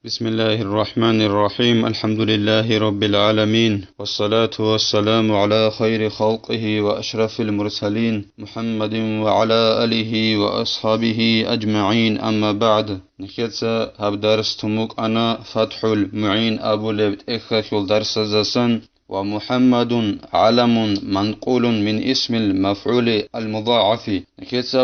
بسم الله الرحمن الرحيم الحمد لله رب العالمين والصلاة والسلام على خير خلقه وأشرف المرسلين محمد وعلى آله وأصحابه أجمعين أما بعد نخيتسا هب درس تموك أنا فتح المعين أبو لبت إخخل درس زسن ومحمد علم منقول من اسم المفعول المضاعف نخيتسا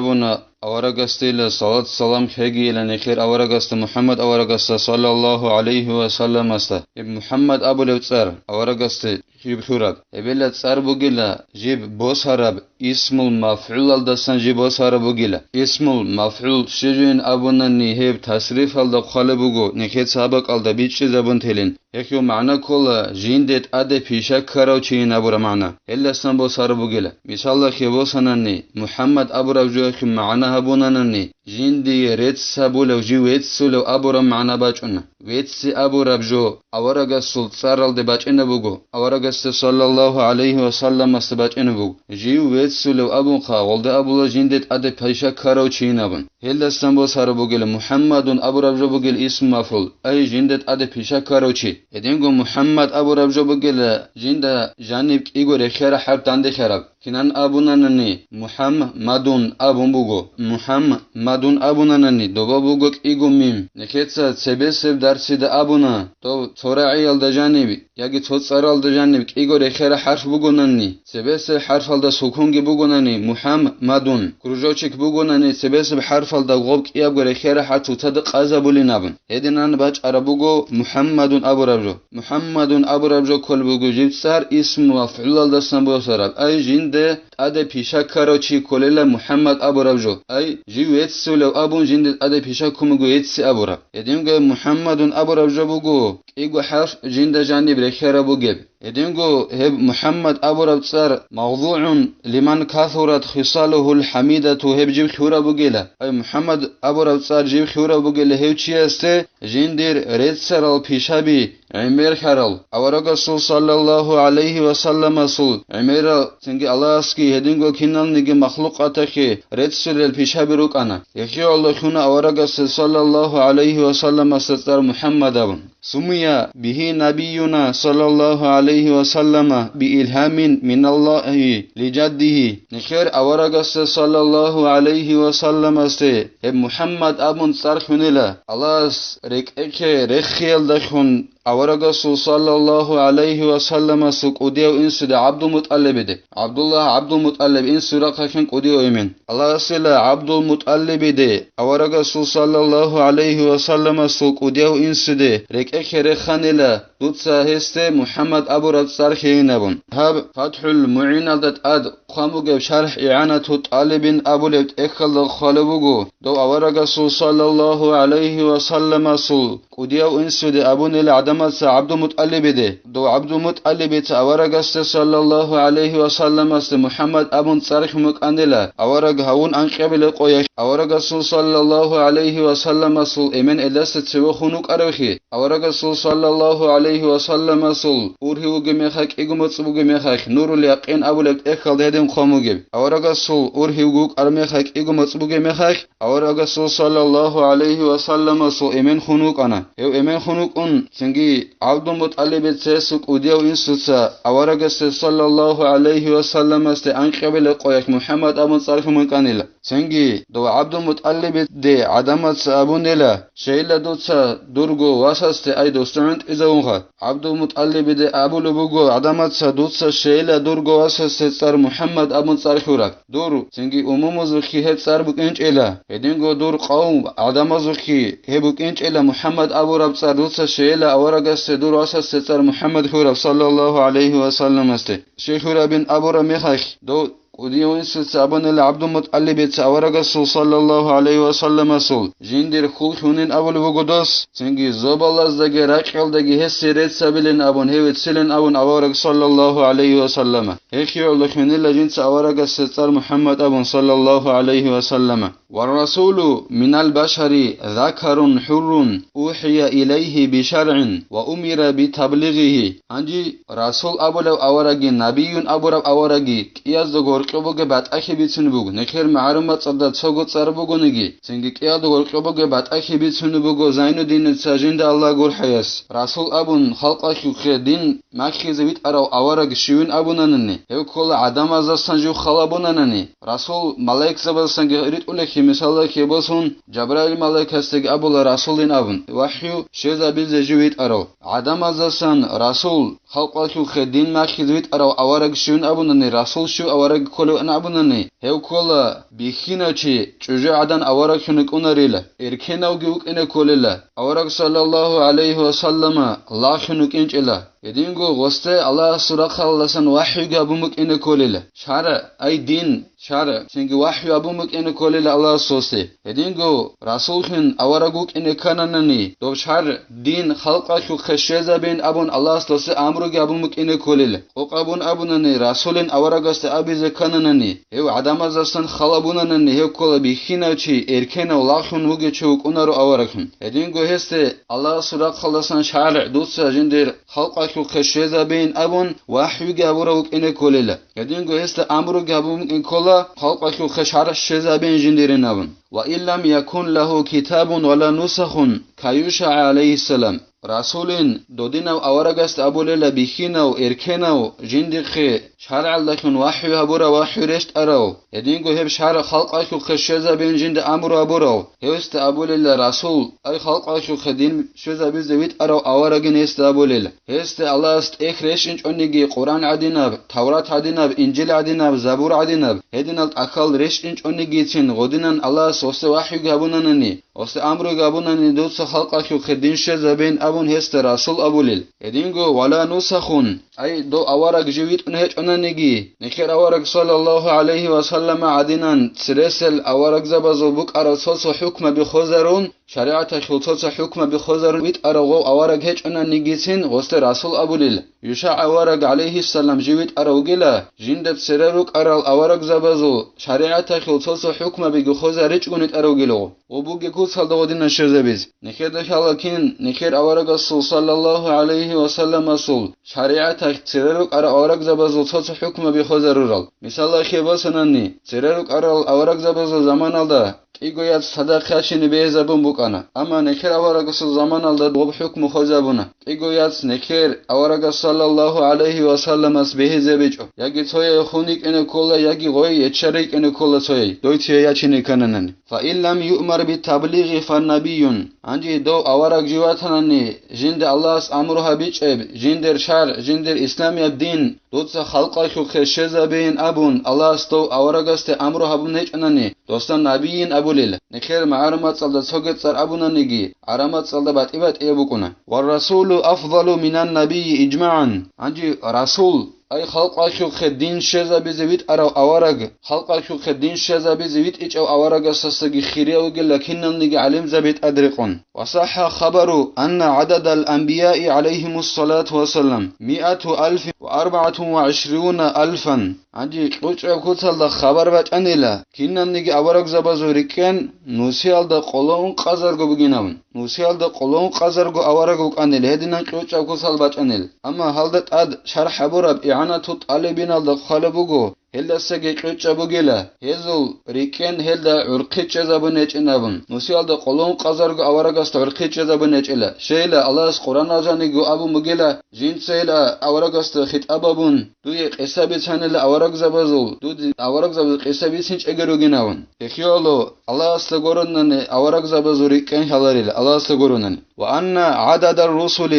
أورغستيل صلاة السلام خيجي لنخير أورغست محمد أورغست صلى الله عليه وسلم است محمد أبو لوتسر أورغست جيب خورب إبلا تسر بوجيلا جيب بوس هرب اسم المفعول الدستان جيب بوس هرب بوجيلا اسم المفعول شجين أبونني هيب تصريف الدق خالبوجو نخير سابق الدا بيتش زبون تلين يخيو معنى كل جين ديت أدي بيشك كراوچين أبو رمعنا إلا استن بوس هرب بوجيلا مثال خيبوسنني محمد أبو رجوخ معنى هبوننني جندي ريتس سابولو جي ويتسولو أبورا معنا باجونا ويتس أبورا بجو أورغا سلطسارل دي باجونا بوغو أورغا صلى الله عليه وسلم استباجونا بوغو جي ويتسولو أبون خاول دي أبولا جندت أدي بيشا كارو چينابن هل استنبو سارو بوغيل محمد أبورا بجو بوغيل اسم مفعول أي جندت أدي بيشا كارو چي إدنگو محمد أبورا بجو بوغيل جند جانب إيغو رخيرا حرب تاندي خراب كنان أبونانني محمدون أبون بوغو محمدون أبونانني دوبا بوغوك إيغو ميم نكيتسا سبسب درسيد أبونا تو تورعي الدجانبي ياغي توصارال دجانبي إيغو رخيرا حرف بوغوناني سبسب حرف الدا سكونغي بوغوناني محمدون كروجوچيك بوغوناني سبسب حرف الدا غوبك إيغو رخيرا حتو تدق أزابولينابن هدنان باج أربوغو محمدون أبو ربجو محمدون أبو ربجو كل بوغو جيبسار اسم مفعول الدا سنبو سرال أي جين ده أدي بيشا كاروچي كوليلا محمد أبو ربجو أي جي ويتسو لو أبون جند أدي بيشا كومغو يتسي أبو رب يدينغو محمد أبو ربجو بوغو إيغو حرف جند جانب رخيرا بوغيب يدينغو هب محمد أبو ربصار موضوع لمن كثرت خصاله الحميدة هب جيب خورا بوغيلا أي محمد أبو ربصار جيب خورا بوغيلا هب چي استه جندير ريتسرال بيشابي عمير خرال أورغا صلى الله عليه وسلم صل عمير تنجي الله اسكي هدينغو كينال نيجي مخلوقاتكي ريتسرال بيشابي روكانا يخي الله خونا أورغا صلى الله عليه وسلم ستر محمد أبن سمي به نبينا صلى الله عليه وسلم بإلهام من الله لجده نخير أورغا صلى الله عليه وسلم است محمد أبن صرخنلا الله ركعك رخيل دخون أورغا صلى الله عليه وسلم سوق أديو إنسو ده عبد المطلب ده عبد الله عبد المطلب إنسو رقاكين أديو إيمن الله سلا عبد المطلب ده أورغا صلى الله عليه وسلم سوق أديو إنسو ده ركعك رخانلا دوتسا هسته محمد أبو ربصار خينابون هب فتح المعين الدت أد قاموغ شرح إعانة طالب أبو لبت إخل خالبوغو دو أورغا صلى الله عليه وسلم سوق أديو إنسو ده أبون العدمات عبد المطلب ده دو عبد المطلب أورغا صلى الله عليه وسلم است محمد أبون صارخ مكاندلا أورغا هون أنقبل قويخ أورغا صلى الله عليه وسلم سل إمن إلاست تسوى خنوك أروخي أورغا صلى الله عليه وسلم سل أورهو جميخك إغمتصبو جميخك نور اليقين أبو لبت إخل دهدم خاموغب أورغا سل أورهو أرميخك إغمتصبو جميخك أورغا صلى الله عليه وسلم سل إمن خنوك أنا هو إمن خنوك سنجي عبد المطلب تسوق أديو إنسوسا أورغا صلى الله عليه وسلم است أنقبل قويك محمد أبن صارف مكانلا سنجي دو عبد المطلب دي عدمت أبونلا شيلا دوتسا درغو واسست أي دوسترنت إزاونخا عبد المطلب دي أبو لبوغو عدمت دوتسا شيلا درغو واسست صار محمد أبن صارف ورق دور سنجي أمومزخي هت صار بكنج إلا هدينغو دور قوم عدمزخي هبكنج إلا محمد أبو رب صار دوتسا شيلا أورغا دور واسست صار محمد خورب صلى الله عليه وسلم است شيخ بن أبو رميخ دو وديو إنسو سابن العبد المطلب أورغا صلى الله عليه وسلم سول جندير خول خونين أبو لبغدوس سنجي زوبالاز داگي راقل داگي هسي ريت سابلين أبون هيوت سلين أبون أورغ صلى الله عليه وسلم هيخيو لخن الجنس أورق الستار محمد أبو صلى الله عليه وسلم والرسول من البشر ذكر حر أوحي إليه بشرع وأمر بتبليغه عندي رسول أبو لو أورقي نبي أبو لو أورقي كياز دغور قبوغ بات أخي بيتسنبوغ نخير معلومات صدد سوغو تصربوغ نجي سنجي كياز دغور قبوغ بات أخي بيتسنبوغ زين الدين الساجند الله غور حياس رسول أبو خلق أخي دين ماخي زويت أرو أورق شوين أبو ننني هو كل عدم أزاستان جو خلابو ننني رسول ملايك زبالستان غيرت أولكي مثال كي بوسون جبرائيل ملايك هستيق أبو لرسولين أبن وحيو شيزا بيز جويت أرو عدم أزاستان رسول خلق أخي دين ماخي زويت أرو أورق شوين أبو ننني رسول شو أورق كلو أن أبو ننني هو كل بيخينا چي چوجو عدن أورق شنك أنريلا إركيناو جيوك إنه كوليلا أورق صلى الله عليه وسلم الله شنك إنج إلا يدينغو غسته الله سورة خلصن وحي أبومك إنه كوليلا شارع أي دين شارع سنجي وحي أبومك إنه كوليلا الله سوسته يدينغو رسولخن أورقوك إنه كاننني دو شارع دين خلقك خشيزة بين أبون الله سوسته أمرك أبومك إنه كوليلا قوق أبون أبونني رسولن أورقست أبيز كاننني هو عدم أزاستن خلابونني هو كل بيخينا چي إركينا ولاخن وغي چوك أنارو أورقن يدينغو هسته الله سورة خلصن شارع دوسا جندر خلقك خشيزة بين أبون وحي أبوروك إنه كوليلا يدينغو هسته أمرك أبومك إنه كولا خلقك خشارع شيزة بين جندرين أبون وإن لم يكن له كتاب ولا نسخ كيوشع عليه السلام رسولين دودينو أورغست أبو ليلا بيخينو إركينو جندخي شارع لكن وحي أبورا وحي رشت أرو يدينغو هب شارع خلق أيكو خشيزة بين جند أمرو أبورو هوست أبو ليلا رسول أي خلق أيكو خدين شيزة بيزويت أرو أورغن هست أبو ليلا هست الله است إخ رشنج أنيجي قرآن عديناب توراة عديناب إنجيل عديناب زبور عديناب هدينالت أكال رشنج أنيجي تين غدينان الله سوست وحي غابونانني وست أمرو غابوناني دوست خلق أيكو خدين شيزة بين أبون هست رسول أبو ليل يدينغو ولا نسخون أي دو أورق جويت أنهج أنانيجي نخير أورق صلى الله عليه وسلم عدينان ترسل أورق زبازو بك أرسوس حكم بخوزرون شريعة خلطوس حكم بخوزرون ويت أرغو أورق هج أنانيجيسين غست رسول أبو ليل يشاع أورق عليه السلام جويت أروغيلا جندت سرروك أرال أورق زبازو شريعة خلطوس حكم بخوزرج أنت أروغيلو وبوغي كوسال دودين الشرزبيز نخير دخالكين نخير أورق الصل صلى الله عليه وسلم الصل شريعة سرروك أورق زبازو توس حكم بخوزرورال مثال خيباسنني سرروك أرال أورق زبازو زمان الدا إيجويات صداقة شيني بيزابون بوكانا أما نكير أورغس زمان الله دوب حكم خزابونا إيجويات نكير أورغس صلى الله عليه وسلم أس بيزابيجو يجي توي خونيك إن كولا يجي غوي يتشارك إن كولا توي دويتي ياتشيني كاننن فإن لم يؤمر بالتبليغ فالنبي عندي دو أورغ جواتنني جند الله أمرها بيجب جندر شرع جندر إسلامي الدين دوتسا خلقا خشيزا بين أبون الله استو أورغست أمرها بنيجنني دوستان نبيين أبو ليل نخير معلومات صلدا سوغت صار أبونا نجي علامات صلدا بات إيبوكونا والرسول أفضل من النبي إجماعا عندي رسول أي خلق خدين شذا بزويت أرو أورق خلق خدين شذا بزويت إيش أو أورق سستجي خيري وقل لكن نجي علم زبيت أدرقون وصح خبر أن عدد الأنبياء عليهم الصلاة والسلام 124,000 عندي قلت كتل خبر بات أنيلا كنا نجي أورق زبازوريكن نوسيال دا قلون قزرقو بجنون نوسيال دا قلون قزرقو أورقو أنيل هدينا قلت كتل بات أنيل أما هل أد شرح برب إعانة طالبين دا خالبوغو هل سجى قلت بوجلا هزول ريكن هل دا عرقيت زبونج إنابن نوسيال دا قلون قزرقو أورقست عرقيت زبونج إلا شيلا الله قرآن أجانيجو أبو مجلا جين سيلا أورقست خطابون دوي قصابي ثاني أورق زبازول دود أورق زباز قصابي سنج أجرو جناون يخيالو الله استغورنني أورق زبازوري كان حلاريل الله استغورنني وأن عدد الرسل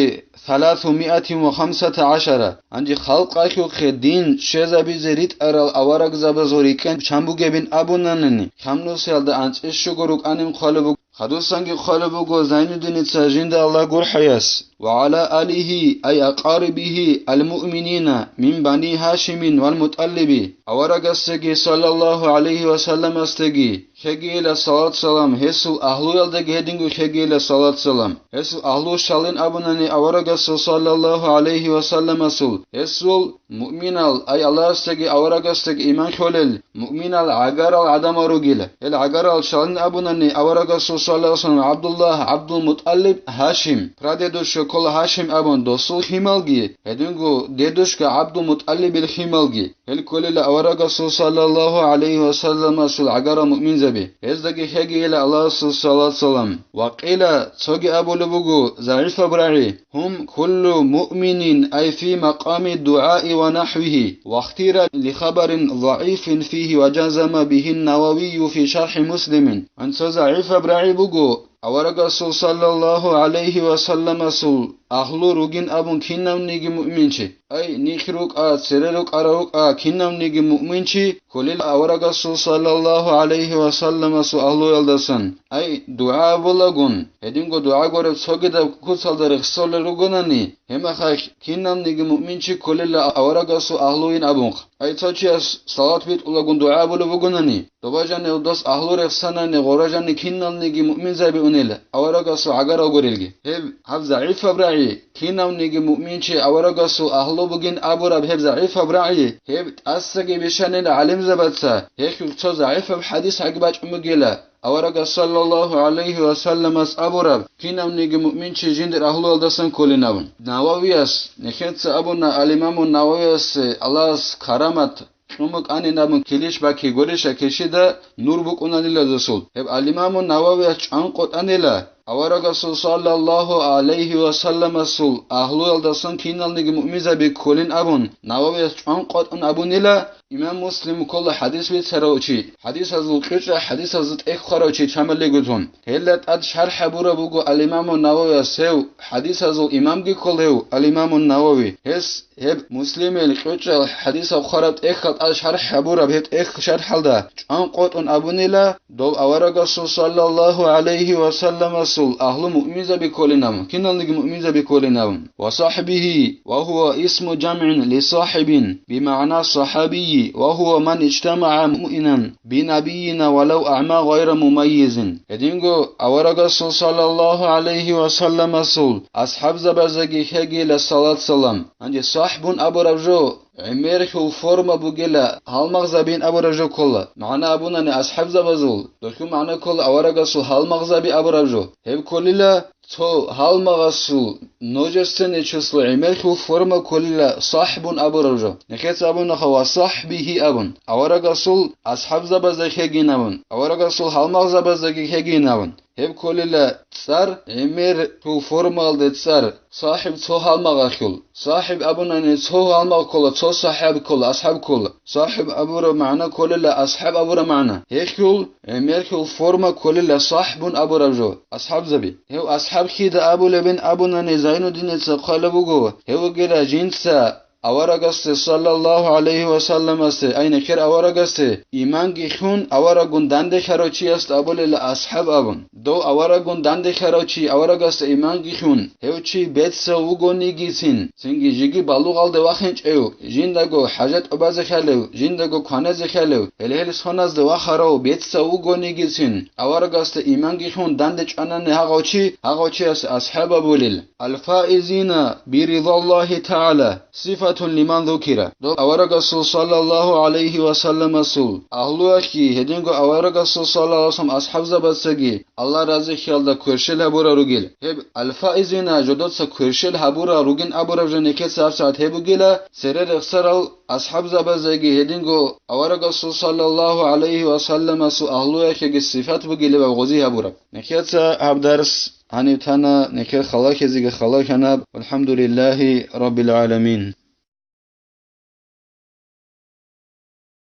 315 عندي خلق أخو خدين شزابي زريت أرال أورق زبازوري كان شامبو جبين أبوننني خمنو سيال دا أنت إيش شغروك أنيم خالبوك خدوسانگی خالبوگو زین الدین تاجین دا الله گور حیاس وعلى آله أي أقاربه المؤمنين من بني هاشم والمطلب أورغستغي صلى الله عليه وسلم استغي خجيل صلاة سلام هسو أهلو يلدغ هدينغو خجيل صلاة سلام هسو أهلو شالين أبناني أورغس صلى الله عليه وسلم سول هسو مؤمنال أي الله استغي أورغستغ إيمان خولل مؤمنال عقارال عدم روغيل العقارال شالين أبناني أورغس صلى الله عليه وسلم عبد الله عبد المطلب هاشم پراديدوش كل هاشم أبن دوسو خيمالغي هدينغو ديدوش عبد المطلب الخيمالغي الكل أورغس صلى الله عليه وسلم سول عقار مؤمن هزدگی هگی الى الله صلی الله علیه وسلم وقیل تسوگی ابو لبوگو ضعیف برعی هم كل مؤمن أي في مقام الدعاء ونحوه واختير لخبر ضعيف فيه وجزم به النووي في شرح مسلم أنت ضعيف برعي بوگو أورغسول صلى الله عليه وسلم سول أهلو روغين أبون كينام نيجي مؤمنشي أي نيخروك سرروك أروك كينام نيجي مؤمنشي كليل أورغسول صلى الله عليه وسلم سول أهلو يلدسن أي دعاء بلغون هدينغو دعاء غورب سوغدا كوتسال درخ سول روغوناني هما خاك كينام نيجي مؤمنشي كليل أورغسول أهلوين أبونخ أي توچياس صلاة بيت أولغون دعاء بلغوناني دوباجان الدوس أهلو رفساناني غوراجان كينام نيجي مؤمن زابي أونيل أورغسول عقارا غوريلغي هب ضعيف برعي كينام نيجي مؤمنشي أورغسول أهلو بوغين أبورب هب ضعيف برعي هب تأسكي بشانين علم زبطسا هيك تو ضعيف بحديث عقباج أمجيلا أورغ صلى الله عليه وسلم أبورب كينام نيجي مؤمنشي جندر أهلو الدسن كوليناون نووياس نخيتس أبونا الإمام النووياس الله كرامت شمك أني نابن كليش باكي غوريشا كشيدا نور بوك أنانيلا دسول هب الإمام النووياس أنقط أنيلا أورغسول صلى الله عليه وسلم سول أهلو الدسن كينال نيجي مؤمنزا بكولين أبون نووياس أنقط أن أبونيلا إمام مسلم كل حديث بيتسروچي حديث هزل قشة حديث هزل إخراجي شامل جوتون هلت أد شرح بورا بوجو الإمام النووي سو حديث هزل إمام جي كله الإمام النووي هس هب مسلم القشة حديث أخرت إخت أد شرح بورا بيت إخ شرح هذا أن قط أن أبونيلا دو أورغسول صلى الله عليه وسلم سول أهل مؤمن بكولنام كنا نيجي مؤمن بكولنام وصاحبه وهو اسم جمع لصاحب بمعنى صحابي وهو من اجتمع مؤمنا بنبينا ولو أعمى غير مميز هدينغو أورغسول صلى الله عليه وسلم سول أصحاب زبزگي هجي للصلاة سلام عندي صاحب أبو رجو عميرك الفورما بوغيلا هالمغ زبين أبو رجو كله معنى أبونا أصحاب زبزول دوكو معنى كل أورغسول هالمغ زبي أبو رجو هب كللا تو هالمغسول نوجستن چسل عميرك الفورما كللا صاحب أبو رجو نخيت أبونا خوا صاحبه أبون أورغسول أصحاب زبزك هجي نبون أورغسول هالمغ زبزك هجي نبون هب كللا تصار عمير تو فورمال تصار صاحب تو هالمغ كل صاحب أبونا تو هالمغ كل تو صاحب كل أصحاب كل صاحب أبورا معنى كللا أصحاب أبورا معنى هيكل عمير كل فورما كللا صاحب أبورا جو أصحاب زبي هو أصحاب كده أبو لبن أبونا زين الدين تقلبوجو هو جل جنسا أورغست صلى الله عليه وسلم است أين كر أورغست إيمان جيخون أورغون دند خروچي است أبول الأصحاب أبون دو أورغون دند خروچي أورغست إيمان جيخون هوچي بيت سوغوني گيسين سنگي جيگي بالوغ alde وخنچ ايو جيندگو حاجت أباز خلو جيندگو كانز خلو هل سوناز دو خرو بيت سوغوني گيسين أورغست إيمان جيخون دند چانن هاغوچي است أصحاب أبول الفائزين برضا الله تعالى صفة لمن ذكر دو أورغسول صلى الله عليه وسلم سول أهلوكي هدينغو أورغسول صلى الله عليه وسلم أصحاب زبطسگي الله رازي خيالدا كرشل هبورا روگيل هب الفائزين جدوتسا كرشل هبورا روگين أبورا جنكت ساعت هبوگيلا سرر اخسرال أصحاب زبطسگي هدينغو أورغسول صلى الله عليه وسلم سول أهلوكي صفات بوگيل وغزي هبورا نكت هبدرس هني تانا نكر خلاك زيغ خلاك والحمد لله رب العالمين.